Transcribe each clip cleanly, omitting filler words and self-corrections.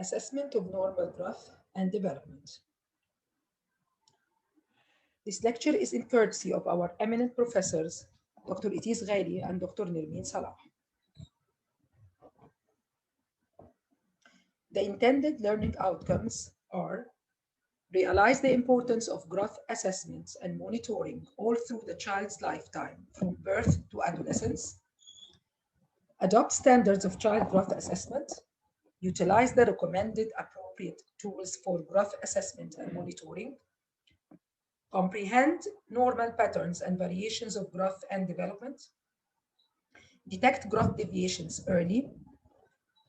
Assessment of normal growth and development. This lecture is in courtesy of our eminent professors, Dr. Itis Ghaili and Dr. Nirmeen Salah. The intended learning outcomes are: realize the importance of growth assessments and monitoring all through the child's lifetime, from birth to adolescence. Adopt standards of child growth assessment. Utilize the recommended appropriate tools for growth assessment and monitoring. Comprehend normal patterns and variations of growth and development. Detect growth deviations early.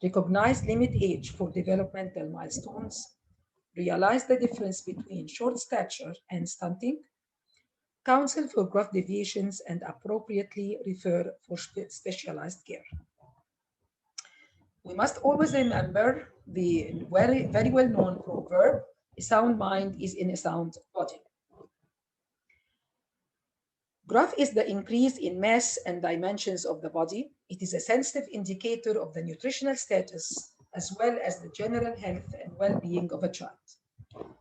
Recognize limit age for developmental milestones. Realize the difference between short stature and stunting. Counsel for growth deviations and appropriately refer for specialized care. We must always remember the very well known proverb, a sound mind is in a sound body. Growth is the increase in mass and dimensions of the body. It is a sensitive indicator of the nutritional status as well as the general health and well-being of a child.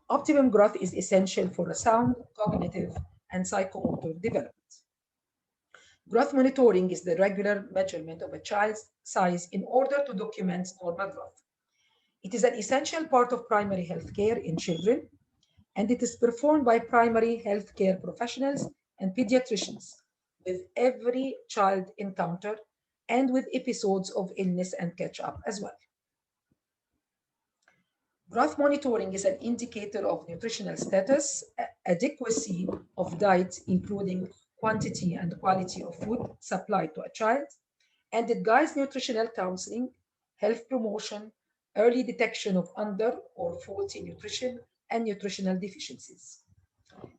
Optimum growth is essential for a sound cognitive and psychomotor development. Growth monitoring is the regular measurement of a child's size in order to document normal growth. It is an essential part of primary health care in children, and it is performed by primary health care professionals and pediatricians with every child encounter and with episodes of illness and catch-up as well. Growth monitoring is an indicator of nutritional status, adequacy of diet, including quantity and quality of food supplied to a child, and it guides nutritional counseling, health promotion, early detection of under or faulty nutrition, and nutritional deficiencies.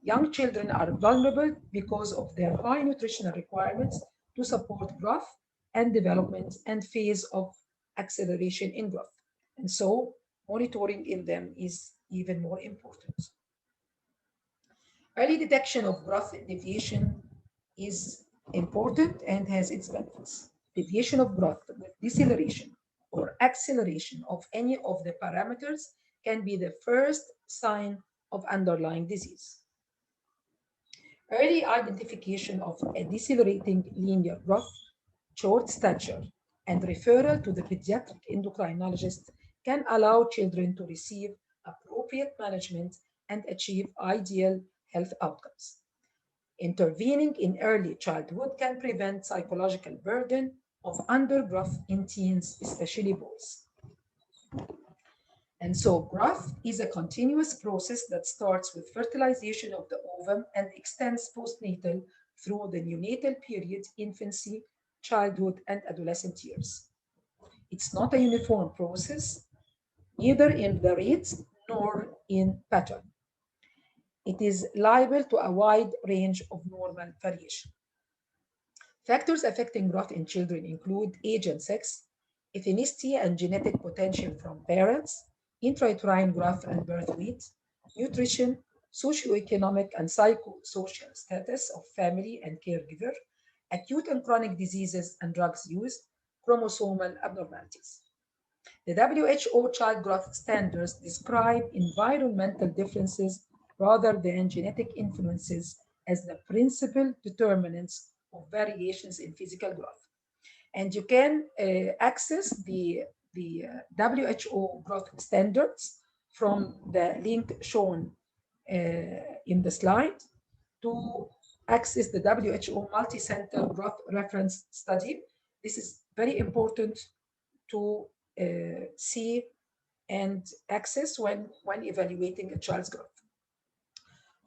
Young children are vulnerable because of their high nutritional requirements to support growth and development and phase of acceleration in growth. And so monitoring in them is even more important. Early detection of growth deviation is important and has its benefits. Deviation of growth with deceleration or acceleration of any of the parameters can be the first sign of underlying disease. Early identification of a decelerating linear growth, short stature, and referral to the pediatric endocrinologist can allow children to receive appropriate management and achieve ideal health outcomes. Intervening in early childhood can prevent psychological burden of undergrowth in teens, especially boys. And so growth is a continuous process that starts with fertilization of the ovum and extends postnatal through the neonatal period, infancy, childhood, and adolescent years. It's not a uniform process, neither in the rate nor in pattern. It is liable to a wide range of normal variation. Factors affecting growth in children include age and sex, ethnicity and genetic potential from parents, intrauterine growth and birth weight, nutrition, socioeconomic and psychosocial status of family and caregiver, acute and chronic diseases and drugs used, chromosomal abnormalities. The WHO child growth standards describe environmental differences rather than genetic influences as the principal determinants of variations in physical growth. And you can access the WHO growth standards from the link shown in the slide to access the WHO multi-center growth reference study. This is very important to see and access when evaluating a child's growth.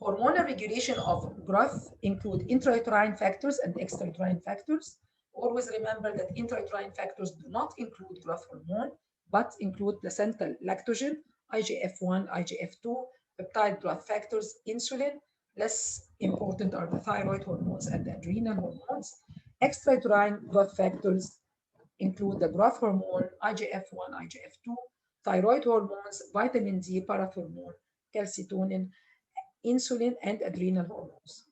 Hormonal regulation of growth include intrauterine factors and extrauterine factors. Always remember that intrauterine factors do not include growth hormone, but include placental lactogen, IGF-1, IGF-2, peptide growth factors, insulin. Less important are the thyroid hormones and the adrenal hormones. Extrauterine growth factors include the growth hormone, IGF-1, IGF-2, thyroid hormones, vitamin D, parathormone, calcitonin, insulin, and adrenal hormones.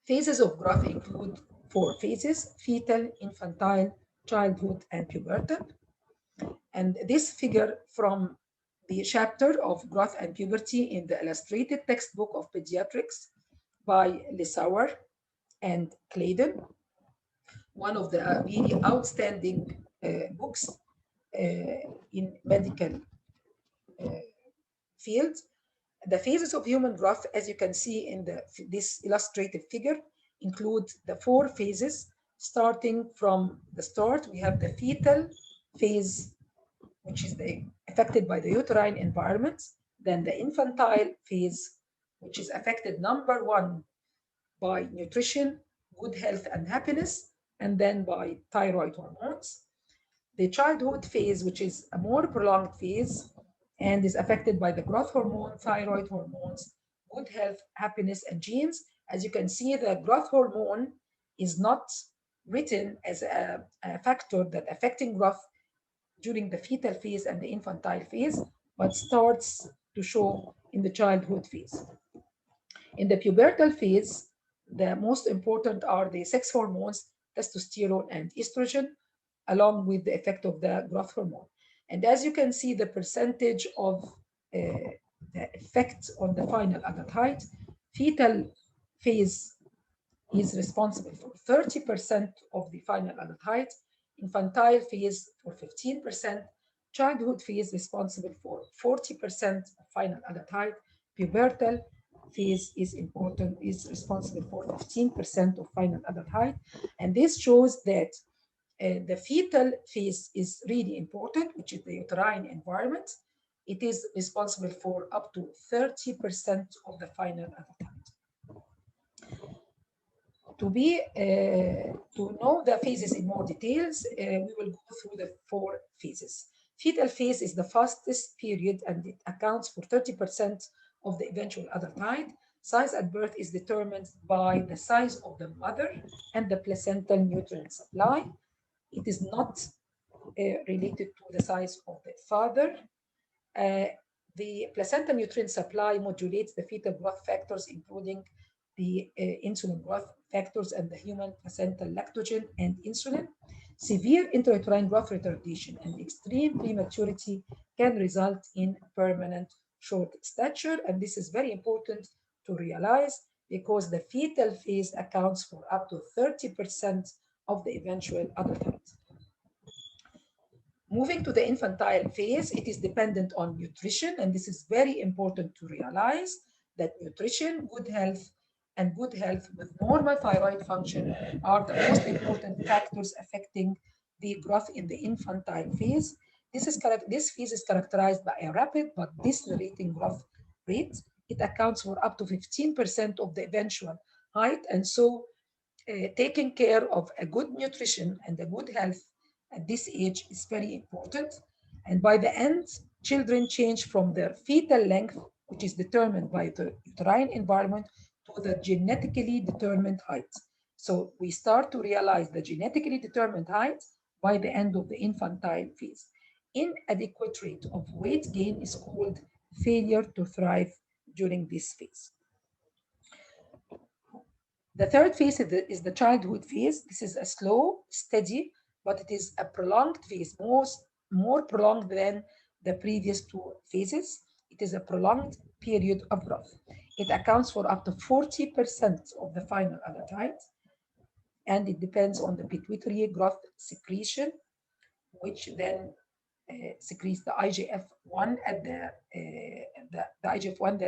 Phases of growth include 4 phases: fetal, infantile, childhood, and pubertal. And this figure from the chapter of growth and puberty in the illustrated textbook of pediatrics by Lissauer and Claydon, one of the really outstanding books in medical field. The phases of human growth, as you can see in this illustrative figure, include the four phases. Starting from the start, we have the fetal phase, which is affected by the uterine environment. Then the infantile phase, which is affected, number one, by nutrition, good health, and happiness, and then by thyroid hormones. The childhood phase, which is a more prolonged phase and is affected by the growth hormone, thyroid hormones, good health, happiness, and genes. As you can see, the growth hormone is not written as a factor that affecting growth during the fetal phase and the infantile phase, but starts to show in the childhood phase. In the pubertal phase, the most important are the sex hormones, testosterone and estrogen, along with the effect of the growth hormone. And as you can see, the percentage of the effect on the final adult height, fetal phase is responsible for 30% of the final adult height, infantile phase for 15%, childhood phase responsible for 40% of final adult height, pubertal phase is responsible for 15% of final adult height. And this shows that the fetal phase is really important, which is the uterine environment. It is responsible for up to 30% of the final adult height. To know the phases in more details, we will go through the four phases. Fetal phase is the fastest period and it accounts for 30% of the eventual adult height. Size at birth is determined by the size of the mother and the placental nutrient supply. It is not related to the size of the father. Uh, the placenta nutrient supply modulates the fetal growth factors, including the insulin growth factors and the human placental lactogen and insulin. Severe intrauterine growth retardation and extreme prematurity can result in permanent short stature. And this is very important to realize because the fetal phase accounts for up to 30% of the eventual adult height. Moving to the infantile phase, it is dependent on nutrition, and this is very important to realize that nutrition, good health, and good health with normal thyroid function are the most important factors affecting the growth in the infantile phase. This phase is characterized by a rapid but decelerating growth rate. It accounts for up to 15% of the eventual height, and so taking care of a good nutrition and a good health at this age is very important. And by the end, children change from their fetal length, which is determined by the uterine environment, to the genetically determined height. So we start to realize the genetically determined height by the end of the infantile phase. Inadequate rate of weight gain is called failure to thrive during this phase. The third phase is the childhood phase. This is a slow, steady, but it is a prolonged phase, more prolonged than the previous two phases. It is a prolonged period of growth. It accounts for up to 40% of the final adult height, and it depends on the pituitary growth secretion, which then secretes the IGF-1 at the IGF-1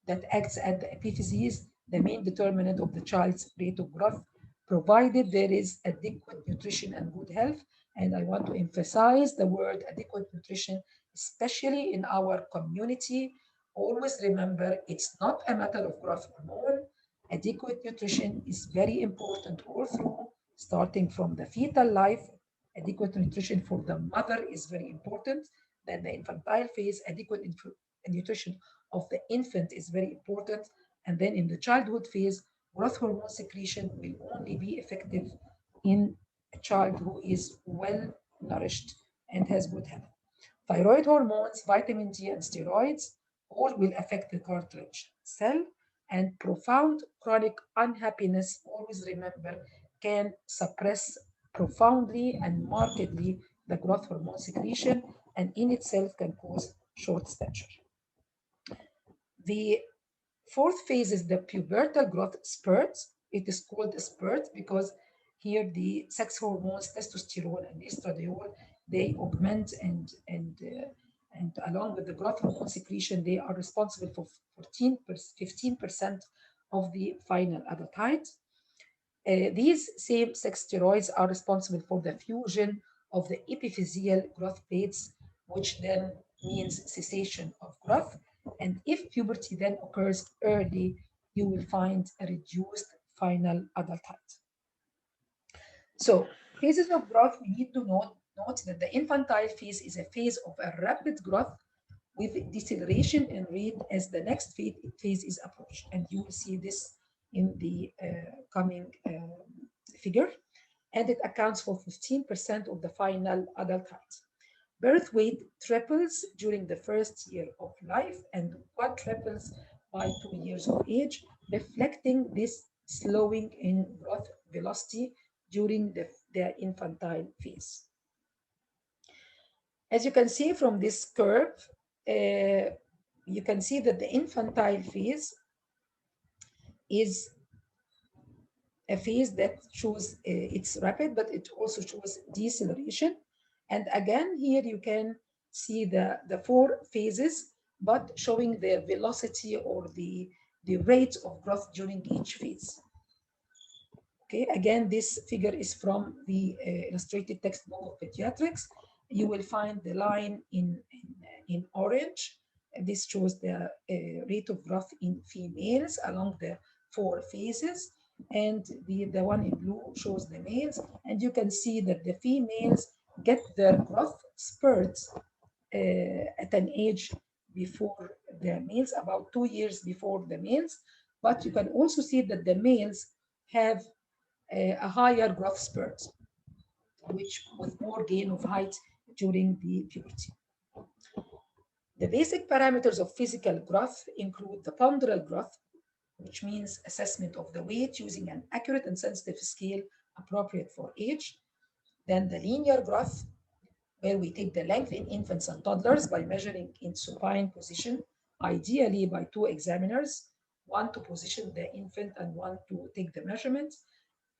that acts at the epiphyses, the main determinant of the child's rate of growth, provided there is adequate nutrition and good health. And I want to emphasize the word adequate nutrition, especially in our community. Always remember, it's not a matter of growth hormone. Adequate nutrition is very important all through, starting from the fetal life. Adequate nutrition for the mother is very important. Then the infantile phase, adequate nutrition of the infant is very important. And then in the childhood phase, growth hormone secretion will only be effective in a child who is well nourished and has good health. Thyroid hormones, vitamin D, and steroids all will affect the cartilage cell, and profound chronic unhappiness, always remember, can suppress profoundly and markedly the growth hormone secretion, and in itself can cause short stature. The fourth phase is the pubertal growth spurt. It is called a spurt because here the sex hormones, testosterone and estradiol, they augment and along with the growth hormone secretion, they are responsible for 15% of the final adult height. These same-sex steroids are responsible for the fusion of the epiphyseal growth plates, which then means cessation of growth. And if puberty then occurs early, you will find a reduced final adult height. So, phases of growth, we need to note that the infantile phase is a phase of a rapid growth with deceleration in rate as the next phase is approached. And you will see this in the coming figure. And it accounts for 15% of the final adult height. Birth weight triples during the first year of life and quadruples by 2 years of age, reflecting this slowing in growth velocity during the infantile phase. As you can see from this curve, you can see that the infantile phase is a phase that shows it's rapid, but it also shows deceleration. And again, here you can see the four phases, but showing the velocity or the rate of growth during each phase. Okay, again, this figure is from the illustrated textbook of pediatrics. You will find the line in orange. This shows the rate of growth in females along the four phases. And the one in blue shows the males. And you can see that the females get their growth spurts at an age before the males, about 2 years before the males. But you can also see that the males have a higher growth spurt, which with more gain of height during the puberty. The basic parameters of physical growth include the ponderal growth, which means assessment of the weight using an accurate and sensitive scale appropriate for age. Then the linear growth, where we take the length in infants and toddlers by measuring in supine position, ideally by two examiners, one to position the infant and one to take the measurement,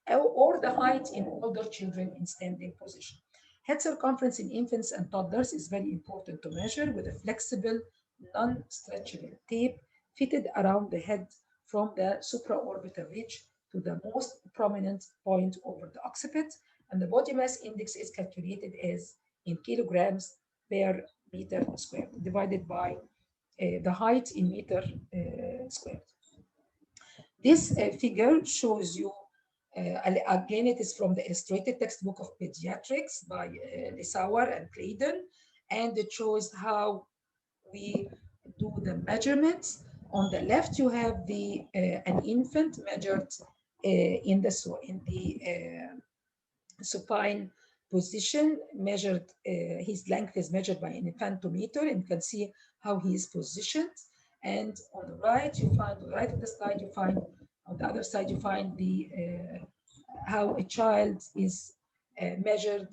or the height in older children in standing position. Head circumference in infants and toddlers is very important to measure with a flexible, non-stretchable tape fitted around the head from the supraorbital ridge to the most prominent point over the occiput. And the body mass index is calculated as in kilograms per meter squared, divided by the height in meter squared. This figure shows you, again, it is from the illustrated textbook of pediatrics by Lissauer and Claydon, and it shows how we do the measurements. On the left, you have an infant measured in the supine position, measured, his length is measured by an infantometer, and you can see how he is positioned. And on the right, you find, on the right of the slide, you find, on the other side, you find how a child is measured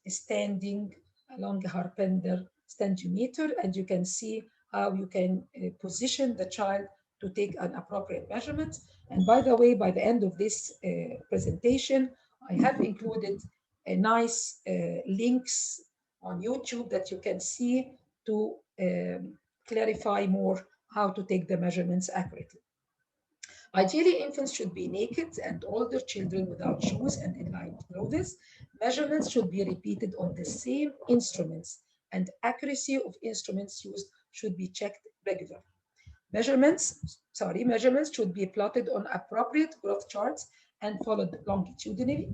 standing along a Harpender stentometer, and you can see how you can position the child to take an appropriate measurement. And by the way, by the end of this presentation, I have included a nice links on YouTube that you can see to clarify more how to take the measurements accurately. Ideally, infants should be naked and older children without shoes and in-line clothes. Measurements should be repeated on the same instruments, and accuracy of instruments used should be checked regularly. Measurements should be plotted on appropriate growth charts and followed longitudinally.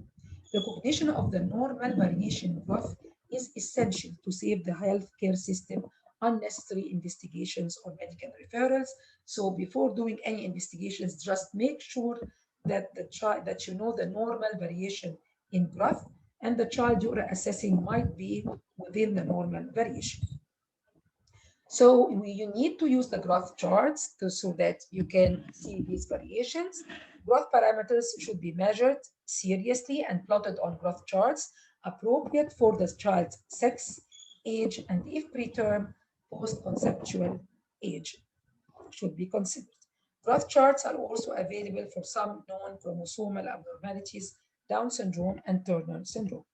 Recognition of the normal variation in growth is essential to save the healthcare system unnecessary investigations or medical referrals. So before doing any investigations, just make sure that that you know the normal variation in growth, and the child you're assessing might be within the normal variation. So you need to use the growth charts so that you can see these variations. Growth parameters should be measured seriously and plotted on growth charts. appropriate for the child's sex, age, and if preterm, post-conceptual age should be considered. Growth charts are also available for some non-chromosomal abnormalities, Down syndrome and Turner syndrome.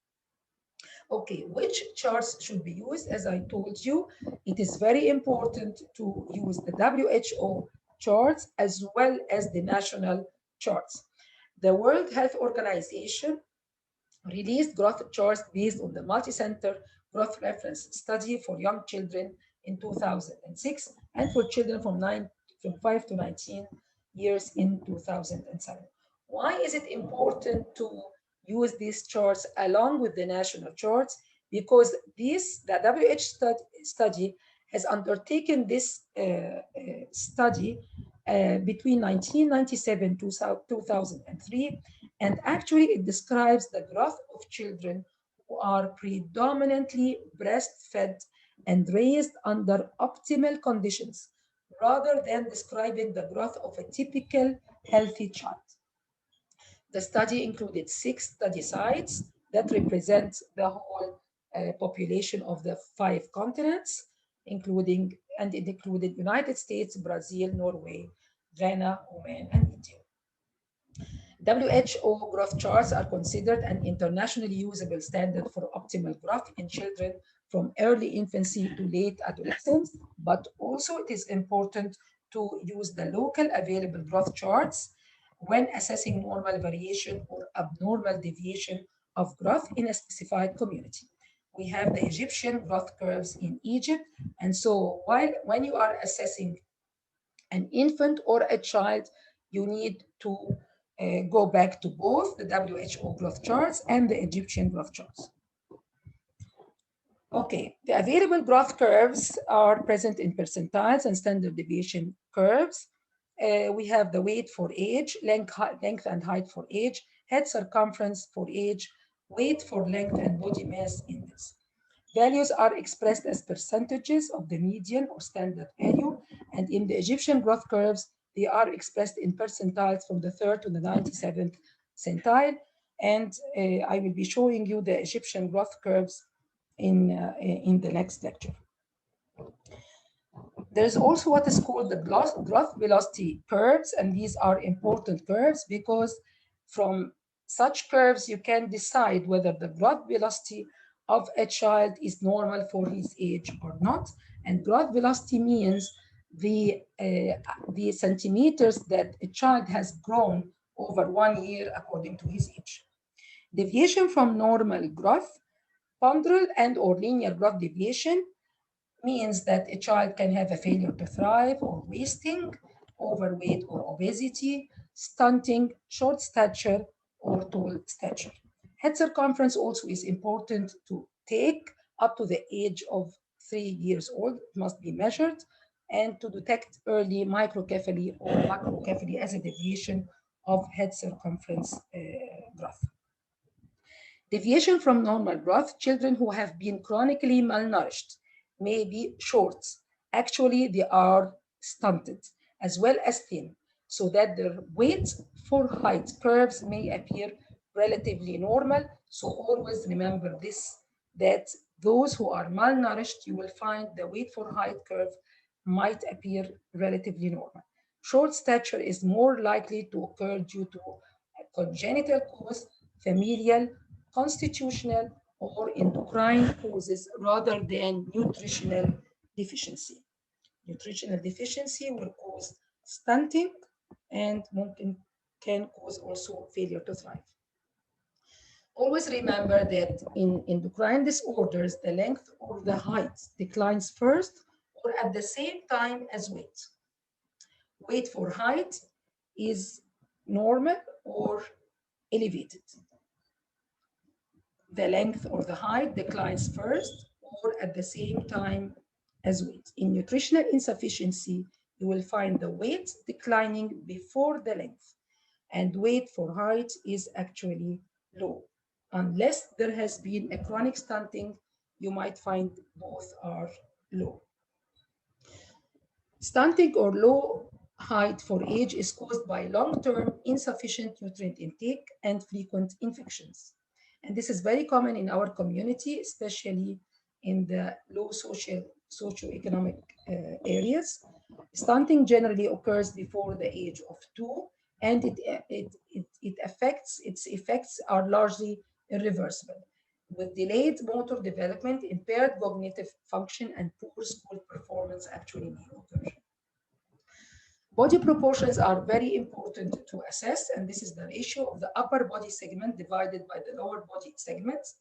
Okay, which charts should be used? As I told you, it is very important to use the WHO charts as well as the national charts. The World Health Organization released growth charts based on the multi-center growth reference study for young children in 2006 and for children from 5 to 19 years in 2007. Why is it important to use these charts along with the national charts? Because the WHO study has undertaken this study between 1997 to 2003, and actually it describes the growth of children who are predominantly breastfed and raised under optimal conditions rather than describing the growth of a typical healthy child. The study included 6 study sites that represent the whole population of the 5 continents, and it included United States, Brazil, Norway, Ghana, Oman, and India. WHO growth charts are considered an internationally usable standard for optimal growth in children from early infancy to late adolescence, but also it is important to use the local available growth charts when assessing normal variation or abnormal deviation of growth in a specified community. We have the Egyptian growth curves in Egypt, and so when you are assessing an infant or a child, you need to go back to both the WHO growth charts and the Egyptian growth charts. Okay, the available growth curves are present in percentiles and standard deviation curves. We have the weight for age, length and height for age, head circumference for age, weight for length, and body mass index. Values are expressed as percentages of the median or standard value, and in the Egyptian growth curves, they are expressed in percentiles from the 3rd to the 97th centile. And I will be showing you the Egyptian growth curves in the next lecture. There's also what is called the growth velocity curves, and these are important curves because from such curves you can decide whether the growth velocity of a child is normal for his age or not. And growth velocity means the centimeters that a child has grown over 1 year according to his age. Deviation from normal growth, ponderal and or linear growth deviation means that a child can have a failure to thrive or wasting, overweight or obesity, stunting, short stature, or tall stature. Head circumference also is important to take up to the age of 3 years old. It must be measured and to detect early microcephaly or macrocephaly as a deviation of head circumference growth. Deviation from normal growth, children who have been chronically malnourished may be short. Actually, they are stunted as well as thin, so that their weight for height curves may appear relatively normal. So always remember this, that those who are malnourished, you will find the weight for height curve might appear relatively normal. Short stature is more likely to occur due to a congenital cause, familial, constitutional, or endocrine causes rather than nutritional deficiency. Nutritional deficiency will cause stunting and can cause also failure to thrive. Always remember that in endocrine disorders, the length or the height declines first or at the same time as weight. Weight for height is normal or elevated. The length or the height declines first or at the same time as weight. In nutritional insufficiency, you will find the weight declining before the length, and weight for height is actually low. Unless there has been a chronic stunting, you might find both are low. Stunting or low height for age is caused by long-term insufficient nutrient intake and frequent infections. And this is very common in our community, especially in the low socioeconomic areas. Stunting generally occurs before the age of 2, and its effects are largely irreversible, with delayed motor development, impaired cognitive function, and poor school performance actually may occur. Body proportions are very important to assess, and this is the ratio of the upper body segment divided by the lower body segments.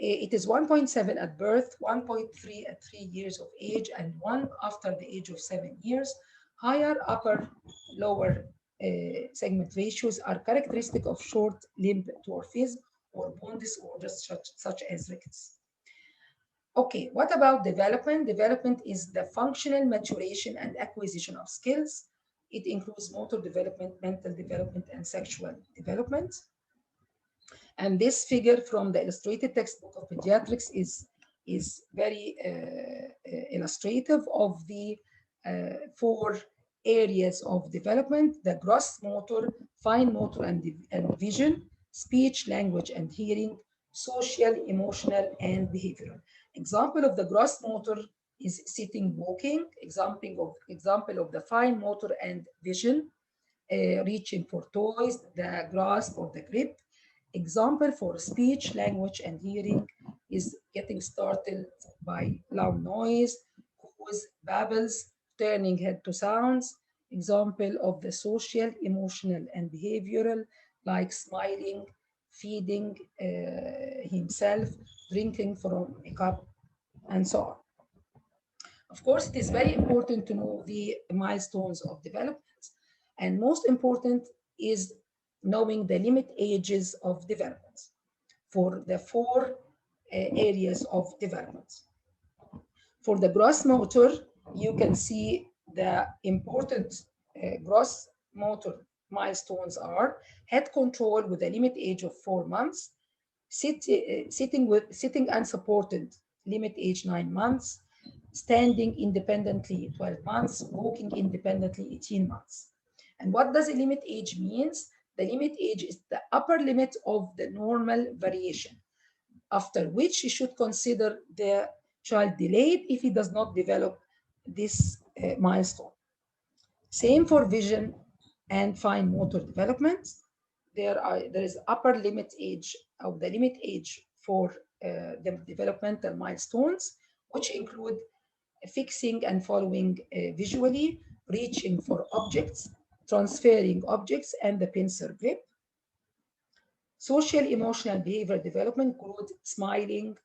It is 1.7 at birth, 1.3 at 3 years of age, and 1 after the age of 7 years. Higher upper lower segment ratios are characteristic of short limb dwarfism or bone disorders such as rickets. Okay, what about development? Development is the functional maturation and acquisition of skills. It includes motor development, mental development, and sexual development. And this figure from the illustrated textbook of pediatrics is very illustrative of the 4 areas of development: the gross motor, fine motor and vision, speech, language, and hearing, social, emotional, and behavioral. Example of the gross motor is sitting, walking. Example of the fine motor and vision, reaching for toys, the grasp or the grip. Example for speech, language, and hearing is getting startled by loud noise, cause, babbles, turning head to sounds. Example of the social, emotional, and behavioral, like smiling, feeding himself, drinking from a cup, and so on. Of course, it is very important to know the milestones of development, and most important is knowing the limit ages of development for the 4 areas of development. For the gross motor, you can see the important gross motor milestones are head control with a limit age of 4 months, sitting unsupported, limit age 9 months, standing independently 12 months, walking independently 18 months. And what does the limit age means? The limit age is the upper limit of the normal variation, after which you should consider the child delayed if he does not develop this milestone. Same for vision and fine motor development. There is upper limit age of the limit age for the developmental milestones, which include fixing and following visually, reaching for objects, transferring objects, and the pincer grip. Social, emotional, behavior development include smiling,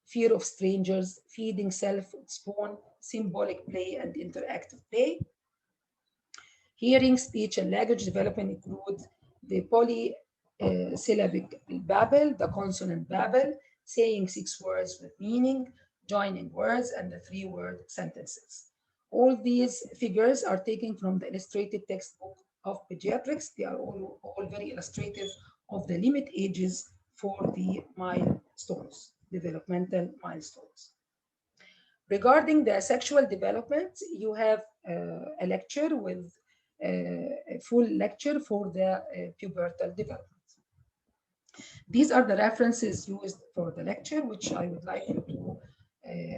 fear of strangers, feeding self with spoon, symbolic play, and interactive play. Hearing, speech, and language development include the polysyllabic babble, the consonant babble, saying 6 words with meaning, joining words, and the 3-word sentences. All these figures are taken from the illustrated textbook of pediatrics. They are all very illustrative of the limit ages for the milestones, developmental milestones. Regarding the sexual development, you have a lecture with a full lecture for the pubertal development. These are the references used for the lecture, which I would like you to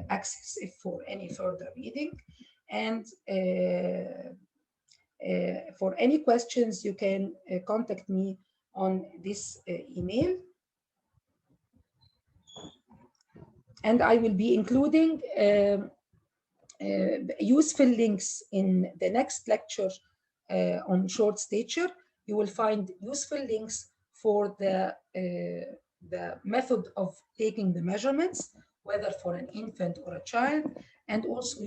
access if for any further reading. And for any questions, you can contact me on this email. And I will be including useful links in the next lecture on short stature. You will find useful links for the method of taking the measurements, whether for an infant or a child, and also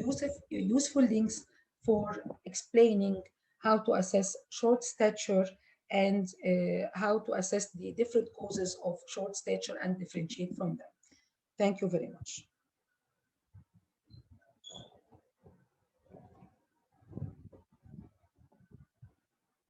useful links for explaining how to assess short stature and how to assess the different causes of short stature and differentiate from them. Thank you very much.